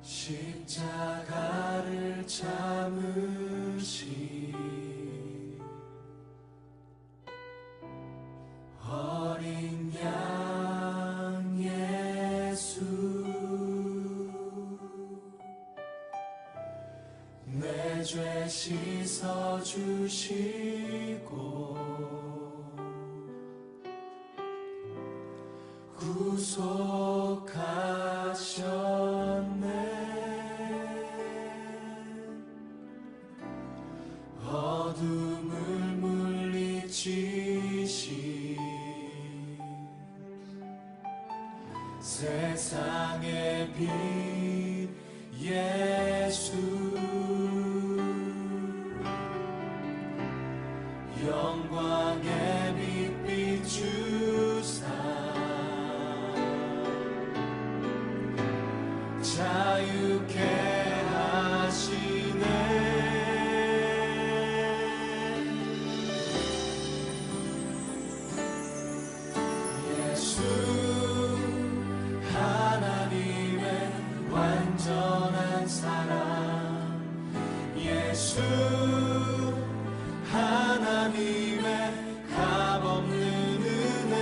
십자가를 참으신 어린 양 예수, 내 죄 씻어주시고 구속하셨네. 어둠을 물리치신 세상의 빛 예수, 영광의 빛 비추사 자유케 하시네. 예수 하나님의 완전한 사랑, 예수 하나님의 값없는 은혜,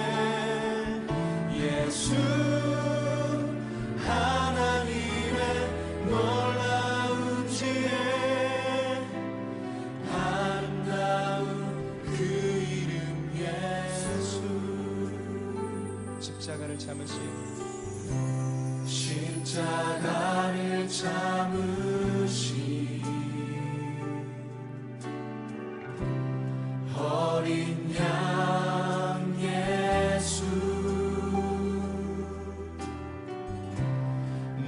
예수 하나님의 놀라운 지혜, 아름다운 그 이름 예수. 십자가를 참으신 십자가를 참으신 어린 양 예수,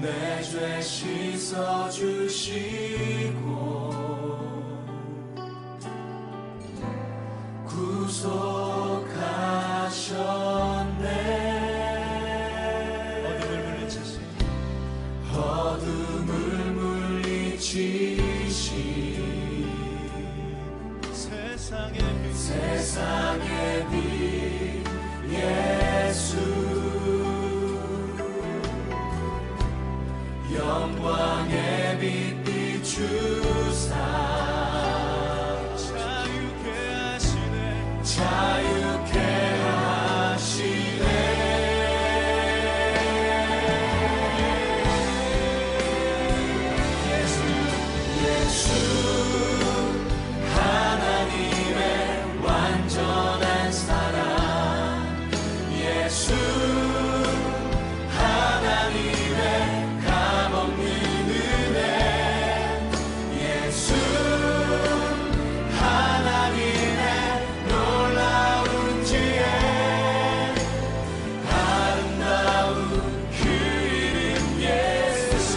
내 죄 씻어주시고 구속하셨네. 어둠을 물리치신 세상의 빛 예수, 영광의 빛 비추사 자유케 하시네. 자유케 하시네. 예수 하나님의 완전한 사랑, 예수 하나님의 값없는 은혜, 예수 하나님의 놀라운 지혜, 아름다운 그 이름 예수.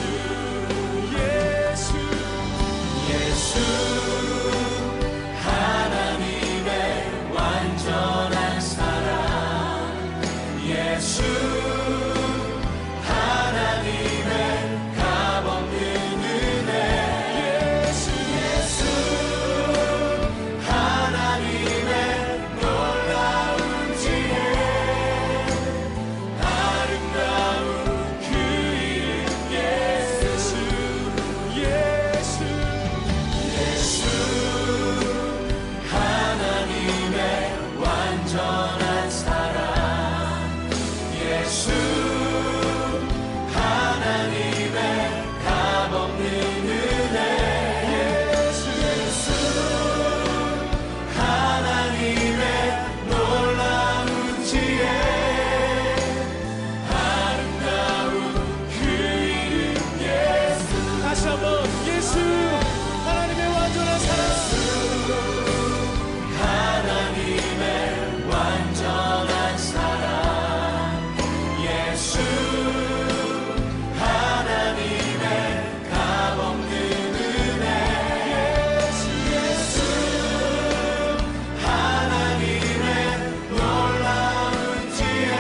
예수 하나님의 완전한 사랑, 예수 하나님의 값없는 은혜, 예수 하나님의 놀라운 지혜, 아름다운 그 이름 예수. 예수 하나님의 완전한 사랑, 예수 하나님의 값없는 은혜, 예수 하나님의 놀라운 지혜, 아름다운 그 이름 예수. 다시 한번 예수 하나님의 완전한 사랑, 하나님의 완전한 사랑, 예수 하나님의 값없는 은혜, 예수 하나님의 놀라운 지혜,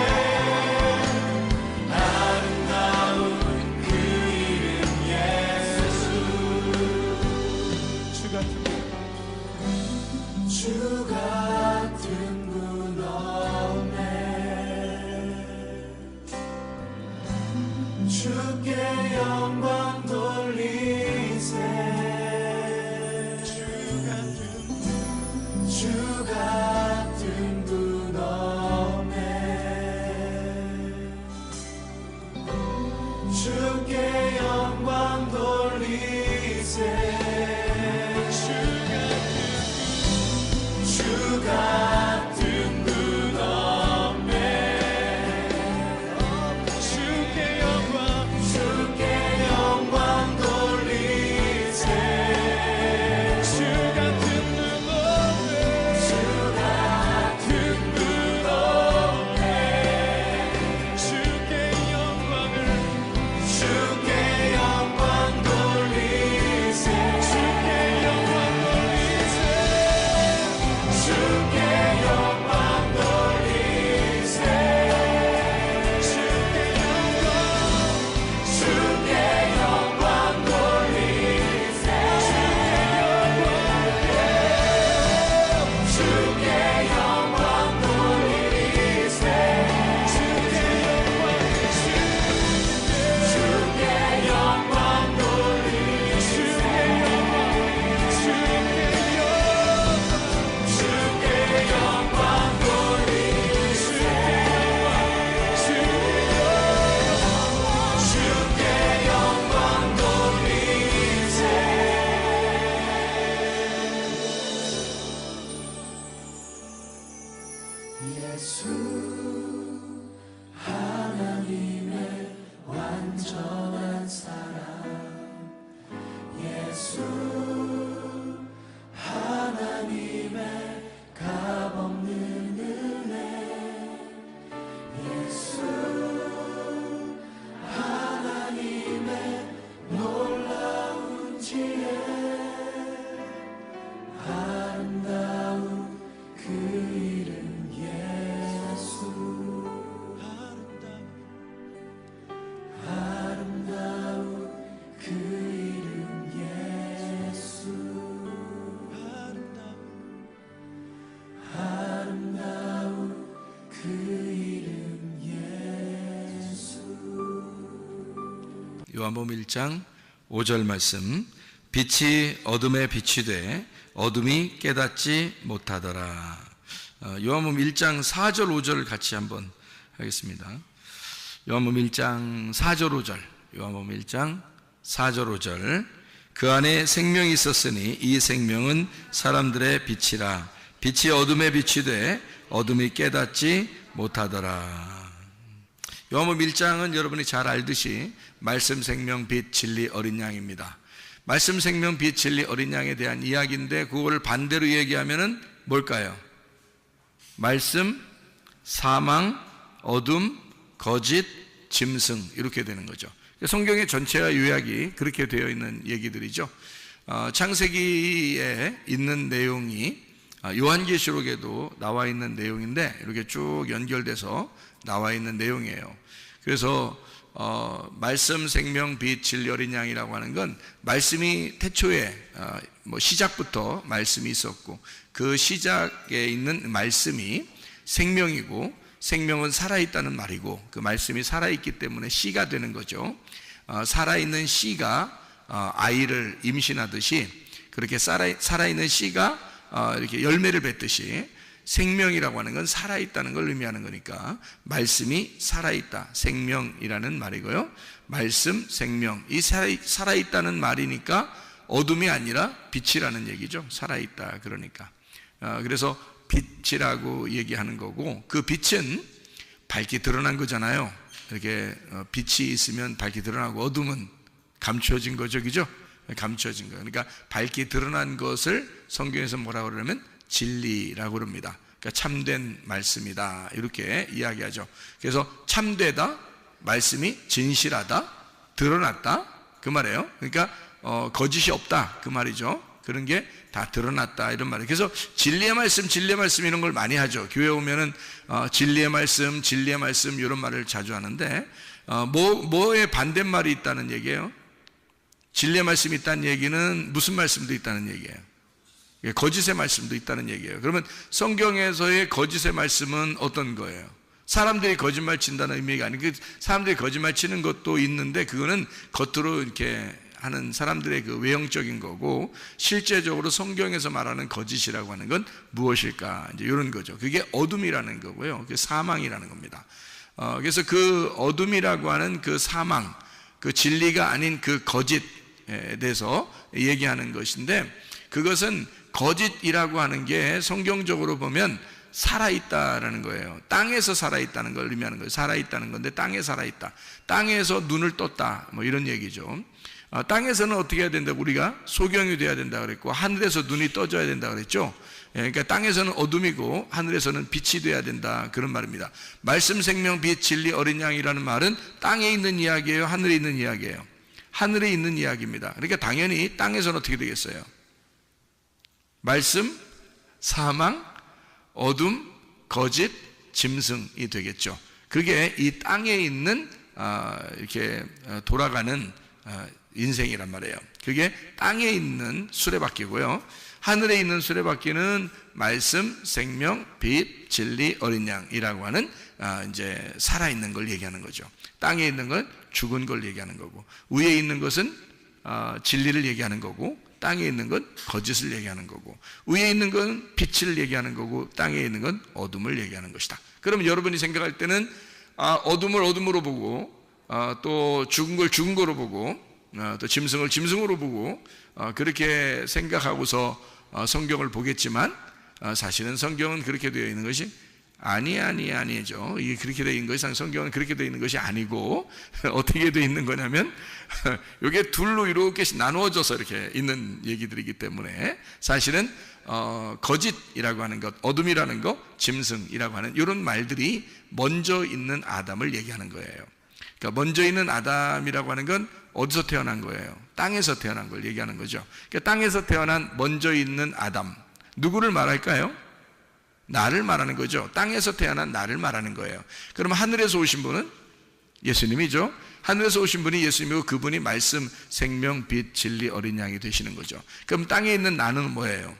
아름다운 그 이름 예수. 주 같은 분 없네. 주께 영광 주께 영광 돌리세 주 같은 분 없네 주께 영광 돌리세 주 같은 분 없네 주 같은 분 없네 주께 영광 돌리세 주께 영광 돌리세 주께 영광 돌리세 주께 영광 돌리세 주께 영광 돌리세 주께 영광 돌리세 예수 하나님의 완전한 사랑 예수 하나님의 값없는 은혜 예수 하나님의 놀라운 지혜 아름다운 그 이름 예수 아름다운 그 이름 예수 아름다운 그 이름 예수 요한복음 1장 5절 말씀 빛이 어둠에 빛이 돼 어둠이 깨닫지 못하더라. 요한복음 1장 4절 5절을 같이 한번 하겠습니다. 요한복음 1장 4절 5절 요한복음 1장 4절 5절 그 안에 생명이 있었으니 이 생명은 사람들의 빛이라 빛이 어둠에 빛이 돼 어둠이 깨닫지 못하더라. 요한복음 1장은 여러분이 잘 알듯이 말씀 생명 빛 진리 어린 양입니다. 말씀 생명 빛 진리 어린 양에 대한 이야기인데 그거를 반대로 얘기하면은 뭘까요? 말씀, 사망, 어둠, 거짓, 짐승 이렇게 되는 거죠. 성경의 전체와 요약이 그렇게 되어 있는 얘기들이죠. 창세기에 있는 내용이 요한계시록에도 나와 있는 내용인데 이렇게 쭉 연결돼서 나와 있는 내용이에요. 그래서 말씀 생명 빛 진리 어린 양이라고 하는 건 말씀이 태초에 시작부터 말씀이 있었고 그 시작에 있는 말씀이 생명이고 생명은 살아있다는 말이고 그 말씀이 살아있기 때문에 씨가 되는 거죠. 살아있는 씨가 아이를 임신하듯이 그렇게 살아있는 씨가 이렇게 열매를 맺듯이 생명이라고 하는 건 살아있다는 걸 의미하는 거니까 말씀이 살아있다 생명이라는 말이고요. 말씀 생명 이 살아있다는 말이니까 어둠이 아니라 빛이라는 얘기죠. 살아있다 그러니까 그래서 빛이라고 얘기하는 거고 그 빛은 밝게 드러난 거잖아요. 이렇게 빛이 있으면 밝게 드러나고 어둠은 감춰진 거죠. 그죠? 감춰진 거. 그러니까 밝게 드러난 것을 성경에서 뭐라고 그러냐면 진리라고 그럽니다. 그러니까 참된 말씀이다 이렇게 이야기하죠. 그래서 참되다, 말씀이 진실하다, 드러났다 그 말이에요. 그러니까 거짓이 없다 그 말이죠. 그런 게 다 드러났다 이런 말이에요. 그래서 진리의 말씀 이런 걸 많이 하죠. 교회 오면은 진리의 말씀 이런 말을 자주 하는데 뭐에 반대말이 있다는 얘기예요? 진리의 말씀이 있다는 얘기는 무슨 말씀도 있다는 얘기예요? 거짓의 말씀도 있다는 얘기예요. 그러면 성경에서의 거짓의 말씀은 어떤 거예요? 사람들이 거짓말 친다는 의미가 아니고 사람들이 거짓말 치는 것도 있는데 그거는 겉으로 이렇게 하는 사람들의 그 외형적인 거고 실제적으로 성경에서 말하는 거짓이라고 하는 건 무엇일까? 이제 이런 거죠. 그게 어둠이라는 거고요. 그게 사망이라는 겁니다. 그래서 그 어둠이라고 하는 그 사망, 그 진리가 아닌 그 거짓에 대해서 얘기하는 것인데, 그것은 거짓이라고 하는 게 성경적으로 보면 살아있다라는 거예요. 땅에서 살아있다는 걸 의미하는 거예요. 살아있다는 건데 땅에 살아있다. 땅에서 눈을 떴다. 뭐 이런 얘기죠. 땅에서는 어떻게 해야 된다고? 우리가 소경이 돼야 된다 그랬고, 하늘에서 눈이 떠져야 된다 그랬죠. 그러니까 땅에서는 어둠이고 하늘에서는 빛이 돼야 된다, 그런 말입니다. 말씀, 생명, 빛, 진리, 어린 양이라는 말은 땅에 있는 이야기예요, 하늘에 있는 이야기예요? 하늘에 있는 이야기입니다. 그러니까 당연히 땅에서는 어떻게 되겠어요? 말씀, 사망, 어둠, 거짓, 짐승이 되겠죠. 그게 이 땅에 있는 이렇게 돌아가는 인생이란 말이에요. 그게 땅에 있는 수레바퀴고요. 하늘에 있는 수레바퀴는 말씀, 생명, 빛, 진리, 어린 양이라고 하는 이제 살아있는 걸 얘기하는 거죠. 땅에 있는 건 죽은 걸 얘기하는 거고, 위에 있는 것은 진리를 얘기하는 거고, 땅에 있는 건 거짓을 얘기하는 거고, 위에 있는 건 빛을 얘기하는 거고, 땅에 있는 건 어둠을 얘기하는 것이다. 그러면 여러분이 생각할 때는 어둠을 어둠으로 보고, 또 죽은 걸 죽은 거로 보고, 또 짐승을 짐승으로 보고, 그렇게 생각하고서 성경을 보겠지만, 사실은 성경은 그렇게 되어 있는 것이 아니죠. 이게 그렇게 되어 있는 것이, 성경은 그렇게 되어 있는 것이 아니고, 어떻게 되어 있는 거냐면, 이게 둘로 이렇게 나누어져서 이렇게 있는 얘기들이기 때문에, 사실은 거짓이라고 하는 것, 어둠이라는 것, 짐승이라고 하는 이런 말들이 먼저 있는 아담을 얘기하는 거예요. 그러니까 먼저 있는 아담이라고 하는 건 어디서 태어난 거예요? 땅에서 태어난 걸 얘기하는 거죠. 그러니까 땅에서 태어난 먼저 있는 아담, 누구를 말할까요? 나를 말하는 거죠. 땅에서 태어난 나를 말하는 거예요. 그러면 하늘에서 오신 분은 예수님이죠. 하늘에서 오신 분이 예수님이고, 그분이 말씀, 생명, 빛, 진리, 어린 양이 되시는 거죠. 그럼 땅에 있는 나는 뭐예요?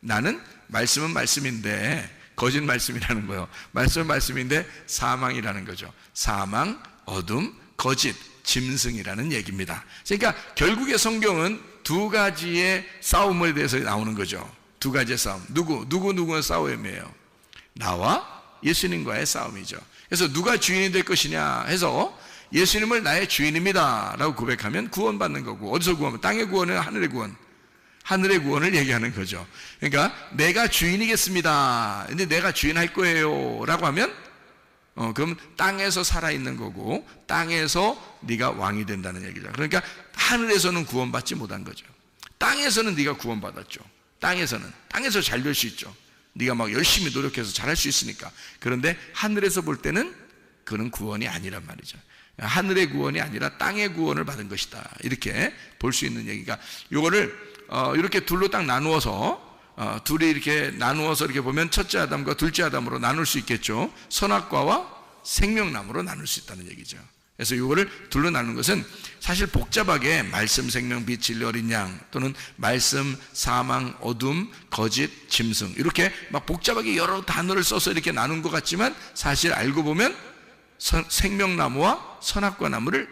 나는 말씀은 말씀인데 거짓 말씀이라는 거예요. 말씀은 말씀인데 사망이라는 거죠. 사망, 어둠, 거짓, 짐승이라는 얘기입니다. 그러니까 결국에 성경은 두 가지의 싸움에 대해서 나오는 거죠. 두 가지의 싸움. 누구의 싸움이에요? 나와 예수님과의 싸움이죠. 그래서 누가 주인이 될 것이냐 해서, 예수님을 나의 주인입니다 라고 고백하면 구원받는 거고, 어디서 구원? 땅의 구원은 하늘의 구원. 하늘의 구원을 얘기하는 거죠. 그러니까 내가 주인이겠습니다, 근데 내가 주인 할 거예요 라고 하면, 그럼 땅에서 살아있는 거고, 땅에서 네가 왕이 된다는 얘기죠. 그러니까 하늘에서는 구원받지 못한 거죠. 땅에서는 네가 구원받았죠. 땅에서 잘 될 수 있죠. 네가 막 열심히 노력해서 잘할 수 있으니까. 그런데 하늘에서 볼 때는 그런 구원이 아니란 말이죠. 하늘의 구원이 아니라 땅의 구원을 받은 것이다, 이렇게 볼 수 있는 얘기가, 요거를 이렇게 둘로 딱 나누어서, 둘이 이렇게 나누어서 이렇게 보면 첫째 아담과 둘째 아담으로 나눌 수 있겠죠. 선악과와 생명나무로 나눌 수 있다는 얘기죠. 그래서 이거를 둘로 나누는 것은 사실 복잡하게 말씀, 생명, 빛, 진리, 어린 양, 또는 말씀, 사망, 어둠, 거짓, 짐승, 이렇게 막 복잡하게 여러 단어를 써서 이렇게 나눈 것 같지만, 사실 알고 보면 생명나무와 선악과 나무를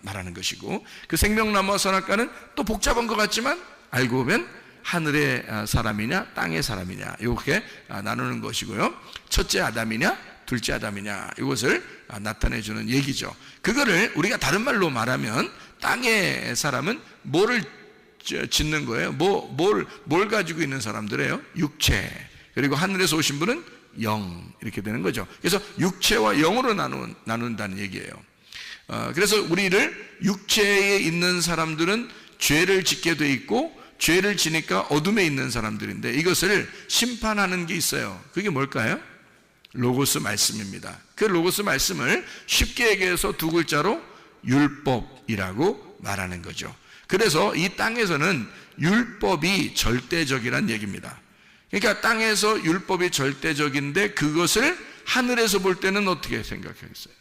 말하는 것이고, 그 생명나무와 선악과는 또 복잡한 것 같지만 알고 보면 하늘의 사람이냐 땅의 사람이냐, 이렇게 나누는 것이고요. 첫째 아담이냐 둘째 아담이냐, 이것을 나타내 주는 얘기죠. 그거를 우리가 다른 말로 말하면, 땅의 사람은 뭐를 짓는 거예요? 뭘 가지고 있는 사람들이에요? 육체. 그리고 하늘에서 오신 분은 영, 이렇게 되는 거죠. 그래서 육체와 영으로 나눈다는 얘기예요. 그래서 우리를, 육체에 있는 사람들은 죄를 짓게 돼 있고, 죄를 지니까 어둠에 있는 사람들인데, 이것을 심판하는 게 있어요. 그게 뭘까요? 로고스 말씀입니다. 그 로고스 말씀을 쉽게 얘기해서 두 글자로 율법이라고 말하는 거죠. 그래서 이 땅에서는 율법이 절대적이란 얘기입니다. 그러니까 땅에서 율법이 절대적인데, 그것을 하늘에서 볼 때는 어떻게 생각하겠어요?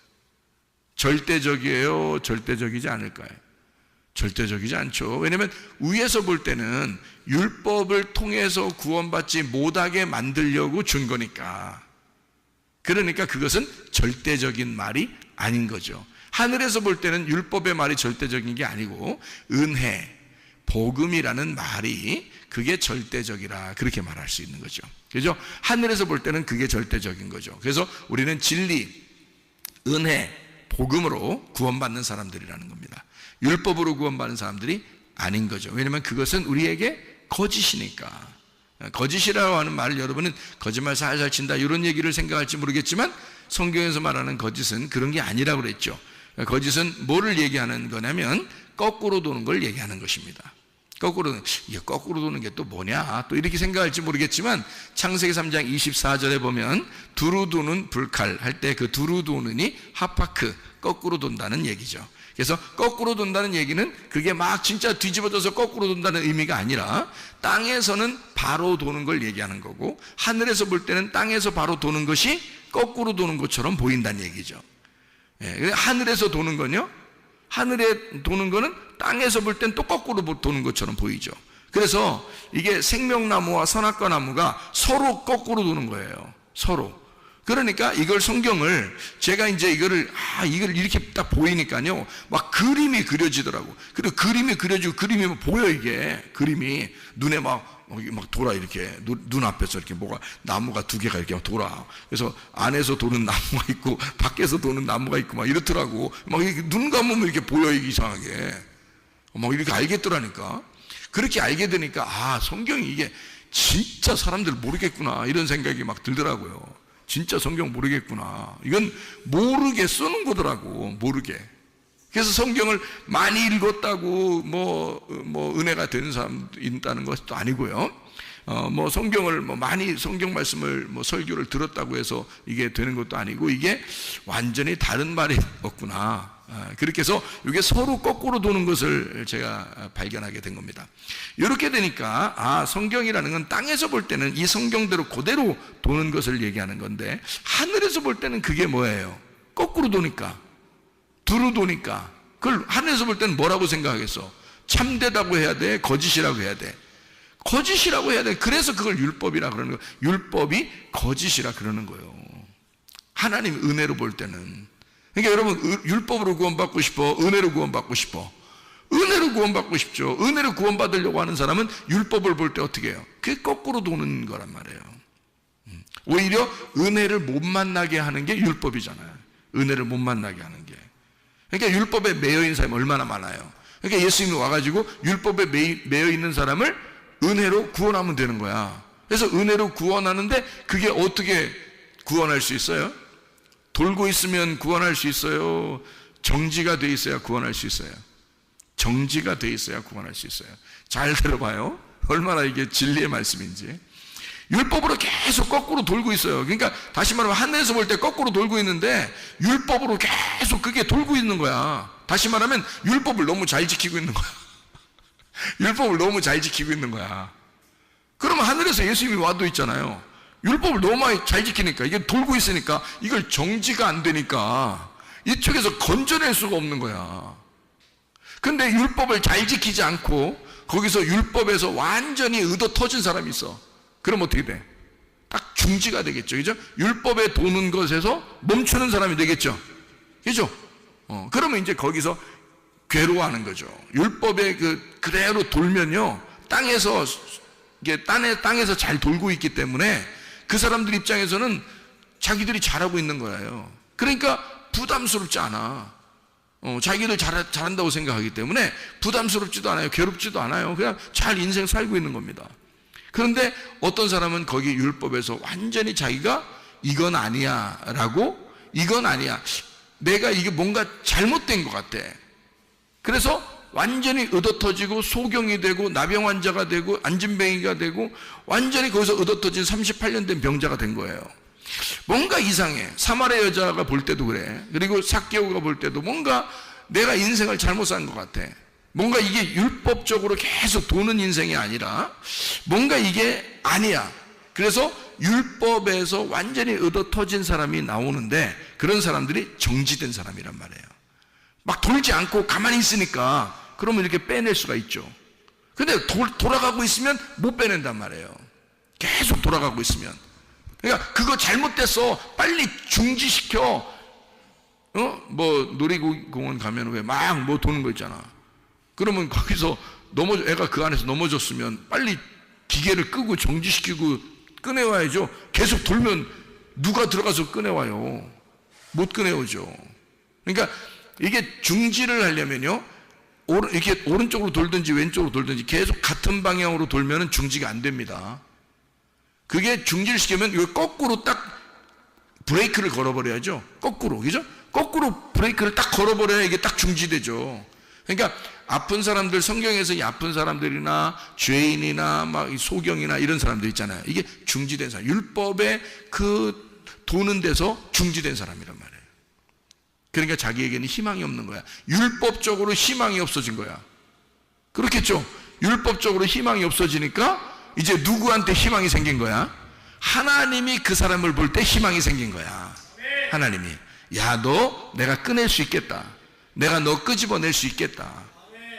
절대적이에요? 절대적이지 않을까요? 절대적이지 않죠. 왜냐하면 위에서 볼 때는 율법을 통해서 구원받지 못하게 만들려고 준 거니까. 그러니까 그것은 절대적인 말이 아닌 거죠. 하늘에서 볼 때는 율법의 말이 절대적인 게 아니고, 은혜, 복음이라는 말이 그게 절대적이라, 그렇게 말할 수 있는 거죠. 그죠? 하늘에서 볼 때는 그게 절대적인 거죠. 그래서 우리는 진리, 은혜, 복음으로 구원받는 사람들이라는 겁니다. 율법으로 구원받는 사람들이 아닌 거죠. 왜냐하면 그것은 우리에게 거짓이니까. 거짓이라고 하는 말을 여러분은 거짓말 살살 친다 이런 얘기를 생각할지 모르겠지만 성경에서 말하는 거짓은 그런 게 아니라고 그랬죠. 거짓은 뭐를 얘기하는 거냐면 거꾸로 도는 걸 얘기하는 것입니다. 이게 거꾸로 도는 게 또 뭐냐 또 이렇게 생각할지 모르겠지만 창세기 3장 24절에 보면 두루 도는 불칼 할 때 그 두루 도는이 하파크 거꾸로 돈다는 얘기죠. 그래서 거꾸로 돈다는 얘기는 그게 막 진짜 뒤집어져서 거꾸로 돈다는 의미가 아니라 땅에서는 바로 도는 걸 얘기하는 거고 하늘에서 볼 때는 땅에서 바로 도는 것이 거꾸로 도는 것처럼 보인다는 얘기죠. 하늘에서 도는 건요, 하늘에 도는 거는 땅에서 볼 땐 또 거꾸로 도는 것처럼 보이죠. 그래서 이게 생명나무와 선악과 나무가 서로 거꾸로 도는 거예요. 서로. 그러니까 이걸 성경을 제가 이제 이걸 이렇게 딱 보이니까요, 막 그림이 그려지더라고. 그리고 그림이 그려지고 그림이 보여. 이게 그림이 눈에 막 돌아. 이렇게 눈 앞에서 이렇게 뭐가 나무가 두 개가 이렇게 돌아. 그래서 안에서 도는 나무가 있고 밖에서 도는 나무가 있고 막 이렇더라고. 막 이렇게 눈 감으면 이렇게 보여. 이게 이상하게 막 이렇게 알겠더라니까. 그렇게 알게 되니까 성경이 이게 진짜 사람들 모르겠구나 이런 생각이 막 들더라고요. 진짜 성경 모르겠구나. 이건 모르게 쓰는 거더라고. 모르게. 그래서 성경을 많이 읽었다고 뭐 은혜가 되는 사람도 있다는 것도 아니고요. 성경을 많이 성경 말씀을 설교를 들었다고 해서 이게 되는 것도 아니고 이게 완전히 다른 말이 없구나. 그렇게 해서 이게 서로 거꾸로 도는 것을 제가 발견하게 된 겁니다. 이렇게 되니까 성경이라는 건 땅에서 볼 때는 이 성경대로 그대로 도는 것을 얘기하는 건데 하늘에서 볼 때는 그게 뭐예요? 거꾸로 도니까, 두루 도니까 그걸 하늘에서 볼 때는 뭐라고 생각하겠어? 참되다고 해야 돼? 거짓이라고 해야 돼? 거짓이라고 해야 돼. 그래서 그걸 율법이라 그러는 거예요. 율법이 거짓이라 그러는 거예요. 하나님 은혜로 볼 때는. 그러니까 여러분 율법으로 구원받고 싶어? 은혜로 구원받고 싶어? 은혜로 구원받고 싶죠. 은혜로 구원받으려고 하는 사람은 율법을 볼 때 어떻게 해요? 그게 거꾸로 도는 거란 말이에요. 오히려 은혜를 못 만나게 하는 게 율법이잖아요. 은혜를 못 만나게 하는 게. 그러니까 율법에 매여 있는 사람이 얼마나 많아요. 그러니까 예수님이 와가지고 율법에 매여 있는 사람을 은혜로 구원하면 되는 거야. 그래서 은혜로 구원하는데 그게 어떻게 구원할 수 있어요? 돌고 있으면 구원할 수 있어요? 정지가 돼 있어야 구원할 수 있어요? 정지가 돼 있어야 구원할 수 있어요. 잘 들어봐요. 얼마나 이게 진리의 말씀인지. 율법으로 계속 거꾸로 돌고 있어요. 그러니까 다시 말하면 하늘에서 볼 때 거꾸로 돌고 있는데 율법으로 계속 그게 돌고 있는 거야. 다시 말하면 율법을 너무 잘 지키고 있는 거야. 율법을 너무 잘 지키고 있는 거야. 그러면 하늘에서 예수님이 와도 있잖아요. 율법을 너무 많이 잘 지키니까 이게 돌고 있으니까 이걸 정지가 안 되니까 이쪽에서 건져낼 수가 없는 거야. 근데 율법을 잘 지키지 않고 거기서 율법에서 완전히 의도 터진 사람이 있어. 그럼 어떻게 돼? 딱 중지가 되겠죠. 그죠? 율법에 도는 것에서 멈추는 사람이 되겠죠. 그죠? 그러면 이제 거기서 괴로워하는 거죠. 율법에 그대로 돌면요, 땅에서 잘 돌고 있기 때문에 그 사람들 입장에서는 자기들이 잘하고 있는 거예요. 그러니까 부담스럽지 않아. 자기들 잘한다고 생각하기 때문에 부담스럽지도 않아요. 괴롭지도 않아요. 그냥 잘 인생 살고 있는 겁니다. 그런데 어떤 사람은 거기 율법에서 완전히 자기가 이건 아니야 라고, 이건 아니야, 내가 이게 뭔가 잘못된 것 같아. 그래서 완전히 의도터지고 소경이 되고 나병 환자가 되고 안진뱅이가 되고 완전히 거기서 의도터진 38년 된 병자가 된 거예요. 뭔가 이상해. 사마리아 여자가 볼 때도 그래. 그리고 삭개오가 볼 때도 뭔가 내가 인생을 잘못 산 것 같아. 뭔가 이게 율법적으로 계속 도는 인생이 아니라 뭔가 이게 아니야. 그래서 율법에서 완전히 의도터진 사람이 나오는데 그런 사람들이 정지된 사람이란 말이에요. 막 돌지 않고 가만히 있으니까 그러면 이렇게 빼낼 수가 있죠. 근데 돌아가고 있으면 못 빼낸단 말이에요. 계속 돌아가고 있으면. 그러니까 그거 잘못됐어, 빨리 중지시켜. 놀이공원 가면 왜 막 도는 거 있잖아. 그러면 거기서 애가 그 안에서 넘어졌으면 빨리 기계를 끄고 정지시키고 꺼내와야죠. 계속 돌면 누가 들어가서 꺼내와요? 못 꺼내오죠. 그러니까 이게 중지를 하려면요, 이렇게 오른쪽으로 돌든지 왼쪽으로 돌든지 계속 같은 방향으로 돌면은 중지가 안 됩니다. 그게 중지를 시키면 이거 거꾸로 딱 브레이크를 걸어버려야죠. 거꾸로, 그죠? 거꾸로 브레이크를 딱 걸어버려야 이게 딱 중지되죠. 그러니까 아픈 사람들, 성경에서 이 아픈 사람들이나 죄인이나 막 소경이나 이런 사람들 있잖아요. 이게 중지된 사람, 율법에 그 도는 데서 중지된 사람이란 말이에요. 그러니까 자기에게는 희망이 없는 거야. 율법적으로 희망이 없어진 거야. 그렇겠죠? 율법적으로 희망이 없어지니까 이제 누구한테 희망이 생긴 거야? 하나님이 그 사람을 볼 때 희망이 생긴 거야. 하나님이, 야, 너 내가 꺼낼 수 있겠다. 내가 너 끄집어낼 수 있겠다.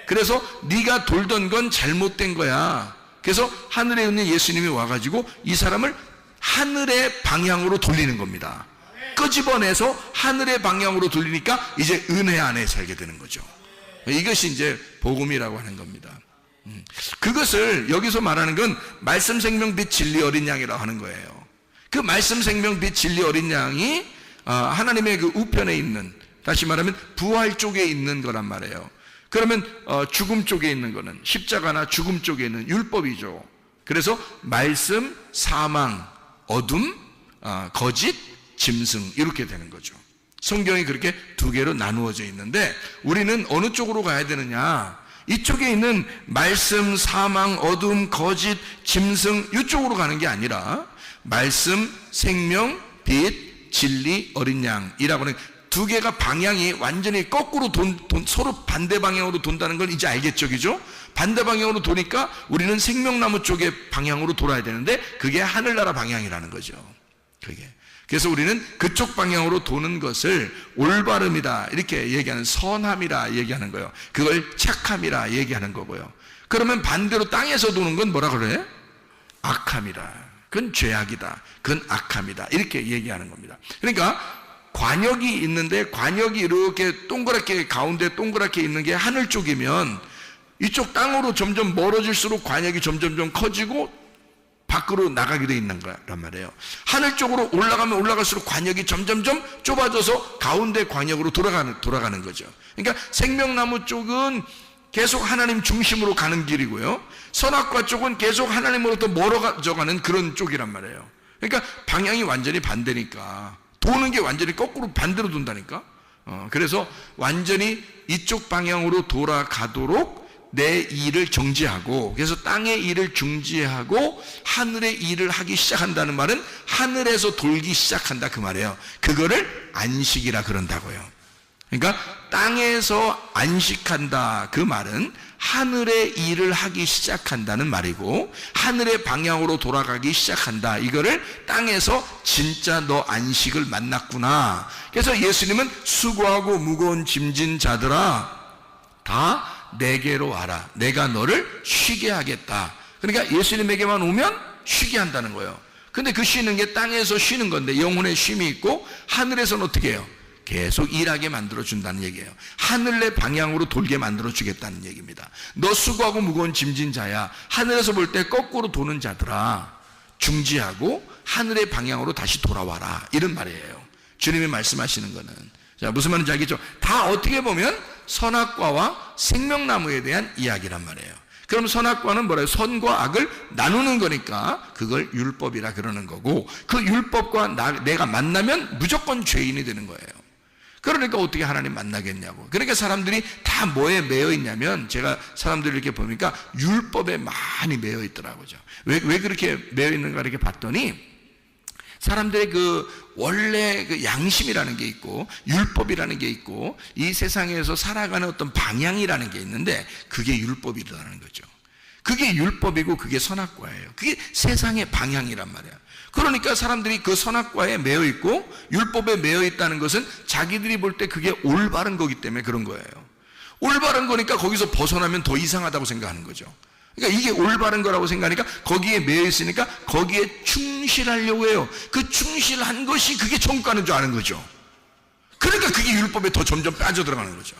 그래서 네가 돌던 건 잘못된 거야. 그래서 하늘에 있는 예수님이 와가지고 이 사람을 하늘의 방향으로 돌리는 겁니다. 끄집어내서 하늘의 방향으로 돌리니까 이제 은혜 안에 살게 되는 거죠. 이것이 이제 복음이라고 하는 겁니다. 그것을 여기서 말하는 건 말씀 생명 빛 진리 어린 양이라고 하는 거예요. 그 말씀 생명 빛 진리 어린 양이 하나님의 그 우편에 있는, 다시 말하면 부활 쪽에 있는 거란 말이에요. 그러면 죽음 쪽에 있는 거는, 십자가나 죽음 쪽에 있는 율법이죠. 그래서 말씀, 사망, 어둠, 거짓, 짐승, 이렇게 되는 거죠. 성경이 그렇게 두 개로 나누어져 있는데 우리는 어느 쪽으로 가야 되느냐? 이쪽에 있는 말씀, 사망, 어둠, 거짓, 짐승, 이쪽으로 가는 게 아니라 말씀, 생명, 빛, 진리, 어린 양이라고 하는 두 개가 방향이 완전히 거꾸로 서로 반대 방향으로 돈다는 걸 이제 알겠죠, 그죠? 반대 방향으로 도니까 우리는 생명나무 쪽의 방향으로 돌아야 되는데 그게 하늘나라 방향이라는 거죠. 그게. 그래서 우리는 그쪽 방향으로 도는 것을 올바름이다 이렇게 얘기하는, 선함이라 얘기하는 거예요. 그걸 착함이라 얘기하는 거고요. 그러면 반대로 땅에서 도는 건 뭐라 그래? 악함이다. 그건 죄악이다. 그건 악함이다. 이렇게 얘기하는 겁니다. 그러니까 관역이 있는데 관역이 이렇게 동그랗게 가운데 동그랗게 있는 게 하늘 쪽이면 이쪽 땅으로 점점 멀어질수록 관역이 점점 커지고 밖으로 나가게 돼 있는 거란 말이에요. 하늘 쪽으로 올라가면 올라갈수록 관역이 점점점 좁아져서 가운데 관역으로 돌아가는 거죠. 그러니까 생명나무 쪽은 계속 하나님 중심으로 가는 길이고요. 선악과 쪽은 계속 하나님으로부터 멀어져 가는 그런 쪽이란 말이에요. 그러니까 방향이 완전히 반대니까, 도는 게 완전히 거꾸로 반대로 돈다니까. 그래서 완전히 이쪽 방향으로 돌아가도록 내 일을 정지하고, 그래서 땅의 일을 중지하고 하늘의 일을 하기 시작한다는 말은 하늘에서 돌기 시작한다 그 말이에요. 그거를 안식이라 그런다고요. 그러니까 땅에서 안식한다 그 말은 하늘의 일을 하기 시작한다는 말이고, 하늘의 방향으로 돌아가기 시작한다, 이거를 땅에서 진짜 너 안식을 만났구나. 그래서 예수님은 수고하고 무거운 짐진 자들아 다 내게로 와라. 내가 너를 쉬게 하겠다. 그러니까 예수님에게만 오면 쉬게 한다는 거예요. 근데 그 쉬는 게 땅에서 쉬는 건데 영혼의 쉼이 있고, 하늘에서는 어떻게 해요? 계속 일하게 만들어준다는 얘기예요. 하늘의 방향으로 돌게 만들어주겠다는 얘기입니다. 너 수고하고 무거운 짐진 자야, 하늘에서 볼 때 거꾸로 도는 자들아 중지하고 하늘의 방향으로 다시 돌아와라, 이런 말이에요. 주님이 말씀하시는 거는, 자, 무슨 말인지 알겠죠? 다 어떻게 보면 선악과와 생명나무에 대한 이야기란 말이에요. 그럼 선악과는 뭐래요? 선과 악을 나누는 거니까 그걸 율법이라 그러는 거고, 그 율법과 내가 만나면 무조건 죄인이 되는 거예요. 그러니까 어떻게 하나님 만나겠냐고. 그러니까 사람들이 다 뭐에 매여 있냐면, 제가 사람들을 이렇게 보니까 율법에 많이 매여 있더라고요. 왜 그렇게 매여 있는가 이렇게 봤더니, 사람들의 그 원래 그 양심이라는 게 있고 율법이라는 게 있고 이 세상에서 살아가는 어떤 방향이라는 게 있는데 그게 율법이라는 거죠. 그게 율법이고 그게 선악과예요. 그게 세상의 방향이란 말이야. 그러니까 사람들이 그 선악과에 매여 있고 율법에 매여 있다는 것은 자기들이 볼 때 그게 올바른 거기 때문에 그런 거예요. 올바른 거니까 거기서 벗어나면 더 이상하다고 생각하는 거죠. 그러니까 이게 올바른 거라고 생각하니까 거기에 매여 있으니까 거기에 충실하려고 해요. 그 충실한 것이 그게 천국 가는 줄 아는 거죠. 그러니까 그게 율법에 더 점점 빠져들어가는 거죠.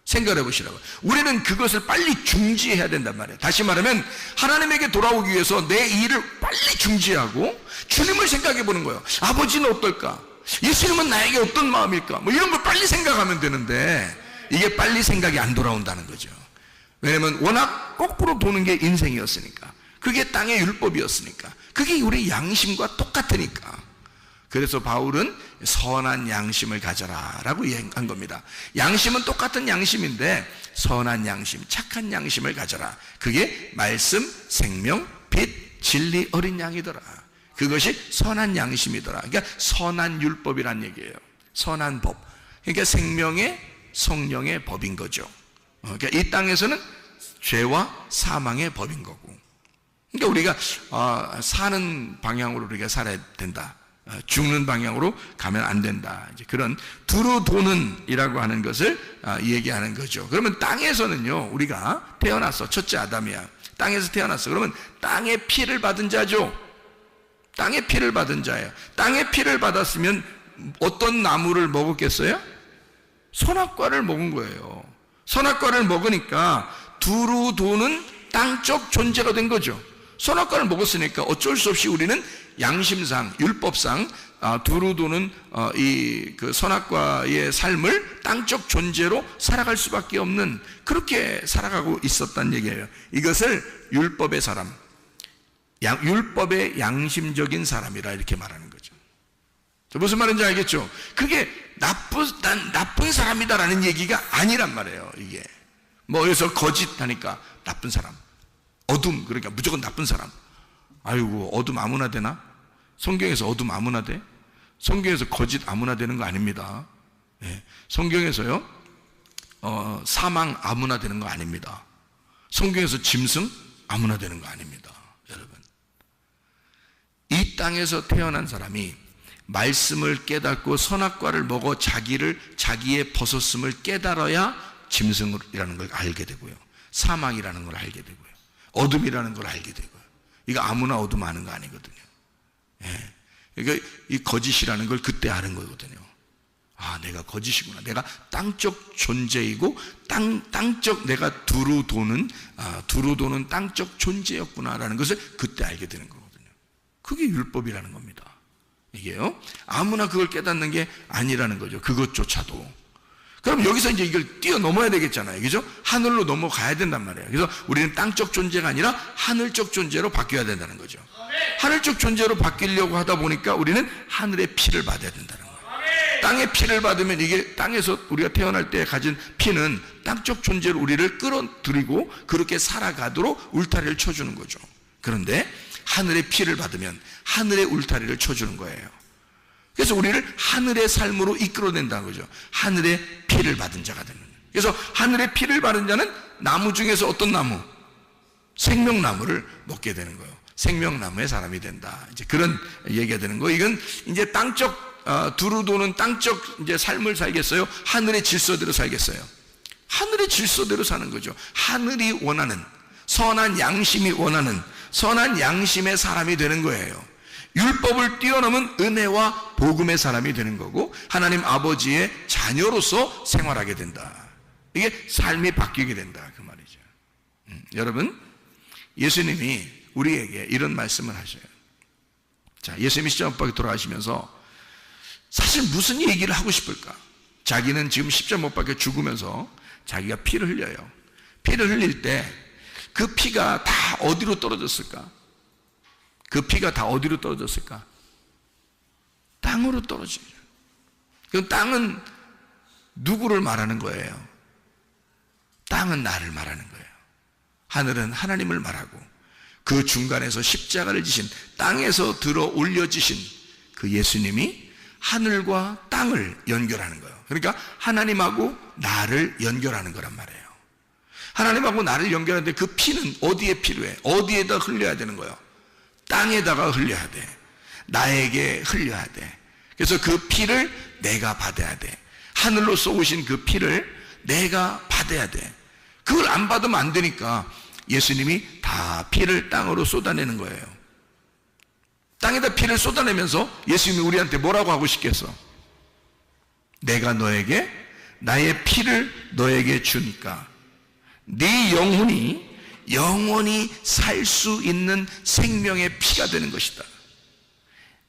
생각해 보시라고. 우리는 그것을 빨리 중지해야 된단 말이에요. 다시 말하면 하나님에게 돌아오기 위해서 내 일을 빨리 중지하고 주님을 생각해 보는 거예요. 아버지는 어떨까? 예수님은 나에게 어떤 마음일까? 뭐 이런 걸 빨리 생각하면 되는데 이게 빨리 생각이 안 돌아온다는 거죠. 왜냐면 워낙 거꾸로 도는 게 인생이었으니까, 그게 땅의 율법이었으니까, 그게 우리 양심과 똑같으니까. 그래서 바울은 선한 양심을 가져라 라고 얘기한 겁니다. 양심은 똑같은 양심인데 선한 양심, 착한 양심을 가져라. 그게 말씀, 생명, 빛, 진리 어린 양이더라. 그것이 선한 양심이더라. 그러니까 선한 율법이란 얘기예요. 선한 법. 그러니까 생명의 성령의 법인 거죠. 그러니까 이 땅에서는 죄와 사망의 법인 거고, 그러니까 우리가 사는 방향으로 우리가 살아야 된다, 죽는 방향으로 가면 안 된다, 이제 그런 두루 도는 이라고 하는 것을 얘기하는 거죠. 그러면 땅에서는요, 우리가 태어났어. 첫째 아담이야. 땅에서 태어났어. 그러면 땅의 피를 받은 자죠. 땅의 피를 받은 자예요. 땅의 피를 받았으면 어떤 나무를 먹었겠어요? 선악과를 먹은 거예요. 선악과를 먹으니까 두루 도는 땅적 존재가 된 거죠. 선악과를 먹었으니까 어쩔 수 없이 우리는 양심상, 율법상 두루 도는 그 선악과의 삶을 땅적 존재로 살아갈 수밖에 없는, 그렇게 살아가고 있었단 얘기예요. 이것을 율법의 사람, 율법의 양심적인 사람이라 이렇게 말하는 거죠. 무슨 말인지 알겠죠? 그게 나쁜 사람이다라는 얘기가 아니란 말이에요. 이게 뭐 여기서 거짓하니까 나쁜 사람, 어둠 그러니까 무조건 나쁜 사람. 아이고, 어둠 아무나 되나? 성경에서 어둠 아무나 돼? 성경에서 거짓 아무나 되는 거 아닙니다. 예. 성경에서요 사망 아무나 되는 거 아닙니다. 성경에서 짐승 아무나 되는 거 아닙니다. 여러분, 이 땅에서 태어난 사람이 말씀을 깨닫고 선악과를 먹어 자기의 벗었음을 깨달아야 짐승이라는 걸 알게 되고요, 사망이라는 걸 알게 되고요, 어둠이라는 걸 알게 되고요. 이거 아무나 어둠 아는 거 아니거든요. 예. 그러니까 이 거짓이라는 걸 그때 아는 거거든요. 아, 내가 거짓이구나. 내가 땅적 존재이고 땅적 내가 두루 도는 땅적 존재였구나라는 것을 그때 알게 되는 거거든요. 그게 율법이라는 겁니다. 이게요, 아무나 그걸 깨닫는 게 아니라는 거죠. 그것조차도. 그럼 여기서 이제 이걸 뛰어넘어야 되겠잖아요. 그죠? 하늘로 넘어가야 된단 말이에요. 그래서 우리는 땅적 존재가 아니라 하늘적 존재로 바뀌어야 된다는 거죠. 하늘적 존재로 바뀌려고 하다 보니까 우리는 하늘의 피를 받아야 된다는 거예요. 땅의 피를 받으면, 이게 땅에서 우리가 태어날 때 가진 피는 땅적 존재로 우리를 끌어들이고 그렇게 살아가도록 울타리를 쳐주는 거죠. 그런데 하늘의 피를 받으면 하늘의 울타리를 쳐주는 거예요. 그래서 우리를 하늘의 삶으로 이끌어낸다는 거죠. 하늘의 피를 받은 자가 되는 거예요. 그래서 하늘의 피를 받은 자는 나무 중에서 어떤 나무? 생명나무를 먹게 되는 거예요. 생명나무의 사람이 된다, 이제 그런 얘기가 되는 거예요. 이건 이제 땅적 두루 도는 땅적 이제 삶을 살겠어요? 하늘의 질서대로 살겠어요? 하늘의 질서대로 사는 거죠. 하늘이 원하는, 선한 양심이 원하는 선한 양심의 사람이 되는 거예요. 율법을 뛰어넘은 은혜와 복음의 사람이 되는 거고, 하나님 아버지의 자녀로서 생활하게 된다. 이게 삶이 바뀌게 된다, 그 말이죠. 여러분, 예수님이 우리에게 이런 말씀을 하셔요. 자, 예수님이 십자가 못 돌아가시면서 사실 무슨 얘기를 하고 싶을까? 자기는 지금 십자가 못 박혀 죽으면서 자기가 피를 흘려요. 피를 흘릴 때 그 피가 다 어디로 떨어졌을까? 그 피가 다 어디로 떨어졌을까? 땅으로 떨어지죠. 그 땅은 누구를 말하는 거예요? 땅은 나를 말하는 거예요. 하늘은 하나님을 말하고, 그 중간에서 십자가를 지신, 땅에서 들어 올려지신 그 예수님이 하늘과 땅을 연결하는 거예요. 그러니까 하나님하고 나를 연결하는 거란 말이에요. 하나님하고 나를 연결하는데 그 피는 어디에 필요해? 어디에다 흘려야 되는 거예요? 땅에다가 흘려야 돼. 나에게 흘려야 돼. 그래서 그 피를 내가 받아야 돼. 하늘로 쏘으신 그 피를 내가 받아야 돼. 그걸 안 받으면 안 되니까 예수님이 다 피를 땅으로 쏟아내는 거예요. 땅에다 피를 쏟아내면서 예수님이 우리한테 뭐라고 하고 싶겠어? 내가 너에게 나의 피를 너에게 주니까 네 영혼이 살 수 있는 생명의 피가 되는 것이다.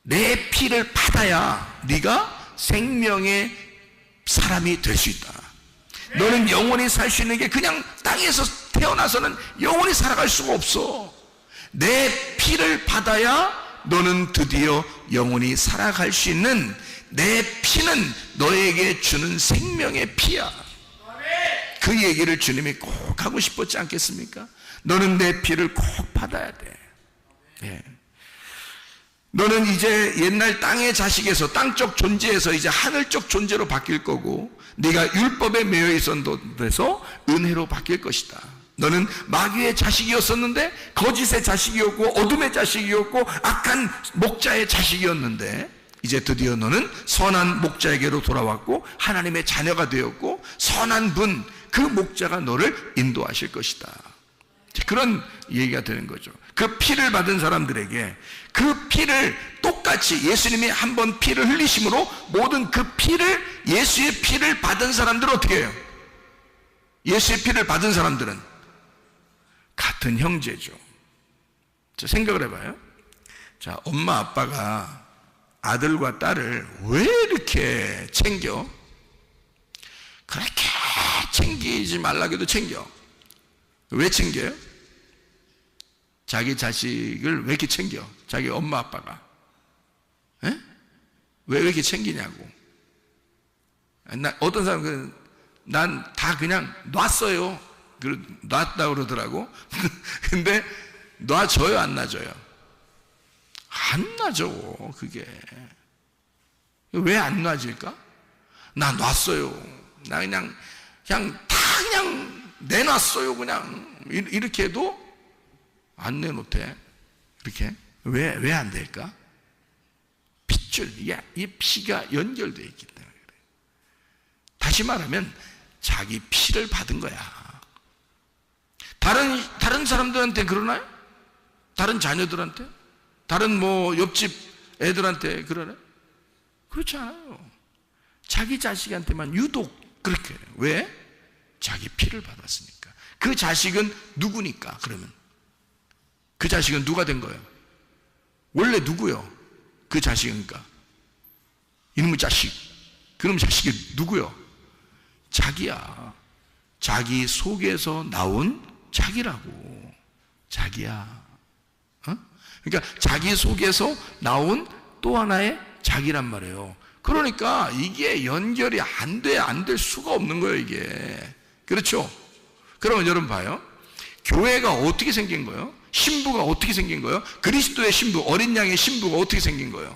내 피를 받아야 네가 생명의 사람이 될 수 있다. 너는 영원히 살 수 있는 게 그냥 땅에서 태어나서는 영원히 살아갈 수가 없어. 내 피를 받아야 너는 드디어 영원히 살아갈 수 있는, 내 피는 너에게 주는 생명의 피야. 그 얘기를 주님이 꼭 하고 싶었지 않겠습니까? 너는 내 피를 꼭 받아야 돼. 예. 너는 이제 옛날 땅의 자식에서, 땅적 존재에서 이제 하늘적 존재로 바뀔 거고, 네가 율법에 매여 있었는데서 은혜로 바뀔 것이다. 너는 마귀의 자식이었었는데, 거짓의 자식이었고, 어둠의 자식이었고, 악한 목자의 자식이었는데, 이제 드디어 너는 선한 목자에게로 돌아왔고 하나님의 자녀가 되었고, 선한 분, 그 목자가 너를 인도하실 것이다. 그런 얘기가 되는 거죠. 그 피를 받은 사람들에게 그 피를 똑같이, 예수님이 한번 피를 흘리심으로 모든 그 피를, 예수의 피를 받은 사람들은 어떻게 해요? 예수의 피를 받은 사람들은 같은 형제죠. 자, 생각을 해봐요. 자, 엄마 아빠가 아들과 딸을 왜 이렇게 챙겨? 그렇게 챙기지 말라고 해도 챙겨. 왜 챙겨요? 자기 자식을 왜 이렇게 챙겨? 자기 엄마 아빠가. 에? 왜 이렇게 챙기냐고. 어떤 사람은 난 다 그냥 놨어요. 놨다 그러더라고. 근데 놔줘요, 안 놔줘요? 안 놔줘. 그게 왜 안 놔질까? 나 놨어요. 나 그냥 다 그냥 내놨어요. 그냥 이렇게 해도 안 내놓대. 이렇게 왜 안 될까? 핏줄, 이 피가 연결되어 있기 때문에 그래. 다시 말하면 자기 피를 받은 거야. 다른 사람들한테 그러나요? 다른 자녀들한테? 다른 옆집 애들한테 그러나요? 그렇지 않아요. 자기 자식한테만 유독 그렇게 해요. 왜? 자기 피를 받았으니까. 그 자식은 누구니까? 그러면 그 자식은 누가 된 거예요? 원래 누구요? 그 자식이니까. 이놈의 자식, 그놈의 자식이 누구요? 자기야. 자기 속에서 나온 자기라고. 자기야. 그러니까 자기 속에서 나온 또 하나의 자기란 말이에요. 그러니까 이게 연결이 안 될 수가 없는 거예요, 이게. 그렇죠? 그러면 여러분 봐요. 교회가 어떻게 생긴 거예요? 신부가 어떻게 생긴 거예요? 그리스도의 신부, 어린 양의 신부가 어떻게 생긴 거예요?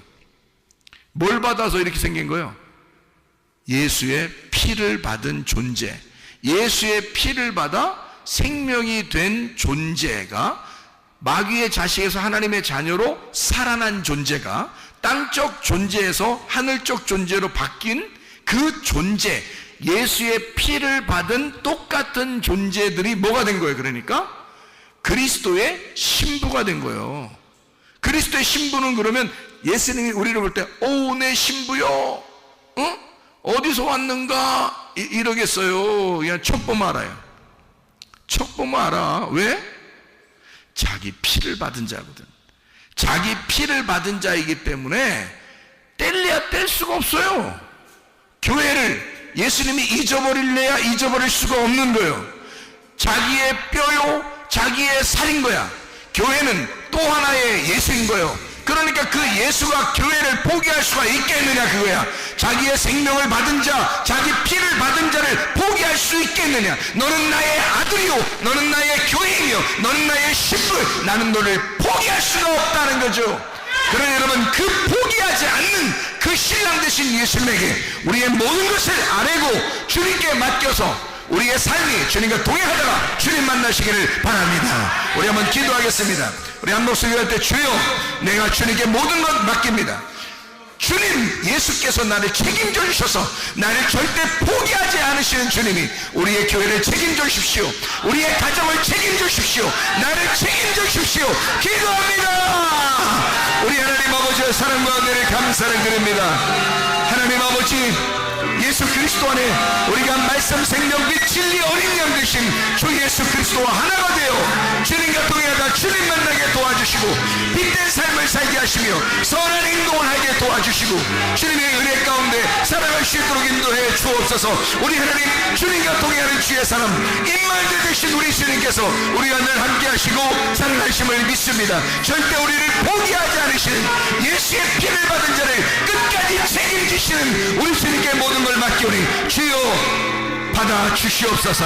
뭘 받아서 이렇게 생긴 거예요? 예수의 피를 받은 존재, 예수의 피를 받아 생명이 된 존재가, 마귀의 자식에서 하나님의 자녀로 살아난 존재가 땅적 존재에서 하늘적 존재로 바뀐 그 존재, 예수의 피를 받은 똑같은 존재들이 뭐가 된 거예요? 그러니까 그리스도의 신부가 된 거예요. 그리스도의 신부는 그러면 예수님이 우리를 볼 때 오, 내 신부요, 어디서 왔는가 이러겠어요? 그냥 척 보면 알아요. 척 보면 알아. 왜? 자기 피를 받은 자거든. 자기 피를 받은 자이기 때문에 뗄래야 뗄 수가 없어요. 교회를 예수님이 잊어버릴래야 잊어버릴 수가 없는 거예요. 자기의 뼈요, 자기의 살인 거야. 교회는 또 하나의 예수인 거예요. 그러니까 그 예수가 교회를 포기할 수가 있겠느냐, 그거야. 자기의 생명을 받은 자, 자기 피를 받은 자를 포기할 수 있겠느냐. 너는 나의 아들이요, 너는 나의 교인이요, 너는 나의 신부, 나는 너를 포기할 수가 없다는 거죠. 그러나 여러분, 그 포기하지 않는 그 신랑 되신 예수님에게 우리의 모든 것을 아뢰고 주님께 맡겨서 우리의 삶이 주님과 동행하다가 주님 만나시기를 바랍니다. 우리 한번 기도하겠습니다. 우리 한 목소리 할 때, 주여, 내가 주님께 모든 것 맡깁니다. 주님, 예수께서 나를 책임져 주셔서 나를 절대 포기하지 않으시는 주님이 우리의 교회를 책임져 주십시오. 우리의 가정을 책임져 주십시오. 나를 책임져 주십시오. 기도합니다. 우리 하나님 아버지의 사랑과 은혜를 감사를 드립니다. 하나님 아버지, 예수 그리스도 안에 우리가 말씀, 생명, 및 진리 어린 양 되신 주 예수 그리스도와 하나가 되어 주님과 동행하다 주님 만나게 도와주시고 빛된 삶을 살게 하시며 선한 행동을 하게 도와주시고 주님의 은혜 가운데 살아갈 수 있도록 인도해 주옵소서. 우리 하나님, 주님과 동행하는 주의 사람 임마누엘 되신 우리 주님께서 우리와 늘 함께 하시고 살아가심을 믿습니다. 절대 우리를 포기하지 않으시는, 예수의 피를 받은 자를 끝까지 책임지시는 우리 주님께 모든 걸 맡기오니 주여 받아 주시옵소서.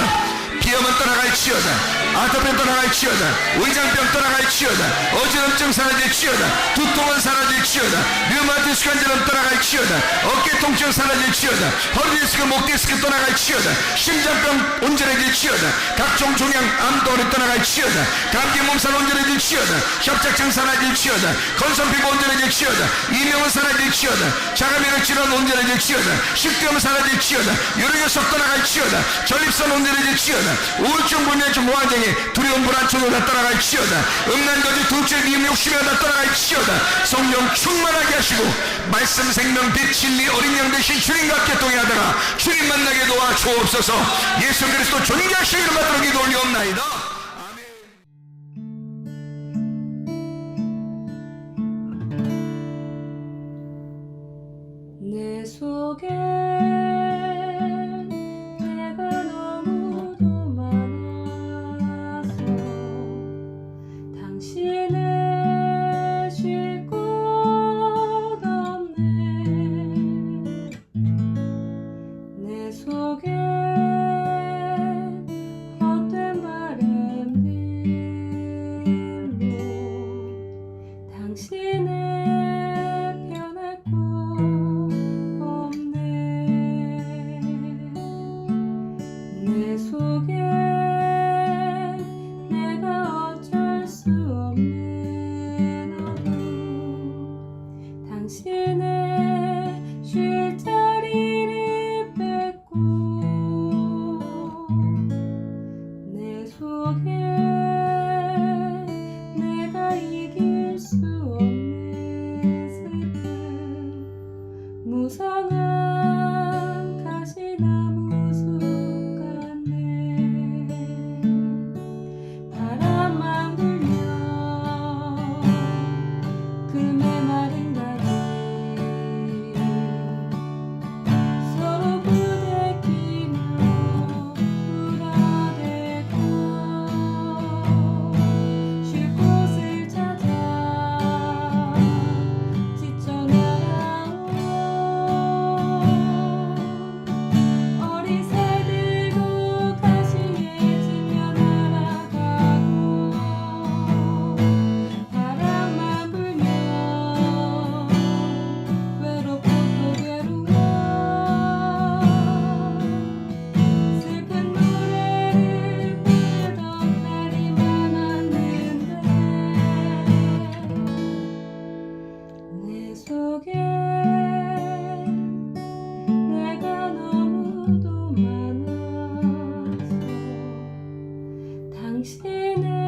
비염은 떠나갈지어다, 아토피는 떠나갈지어다, 위장병 떠나갈지어다, 어지럼증 사라질지어다, 두통은 사라질지어다, 류마티스 관절은 떠나갈지어다, 어깨 통증 사라질지어다, 허리 디스크, 목 디스크 떠나갈지어다, 심장병 온전해질지어다, 각종 종양 암도는 떠나갈지어다, 감기 몸살 온전해질지어다, 협착증 사라질지어다, 건선 피부 온전해질지어다, 이명은 사라질지어다, 자가면역 질환 온전해질지어다, 식도염 사라질지어다, 요령요석 떠나갈지어다, 전립선 온전해질지어다, 우울증, 불면증, 무한장애, 두려움, 불안, 초도 다 떠나갈지어다, 음란거지, 둘째, 미움, 욕심이 다 떠나갈지어다. 성령 충만하게 하시고 말씀, 생명, 빛, 진리, 어린 양 되신 주님과 함께 동행하다가 주님 만나게 도와 주옵소서. 예수 그리스도 존귀하신 이름 받들어 기도 올리옵나이다. 내 속에 당신의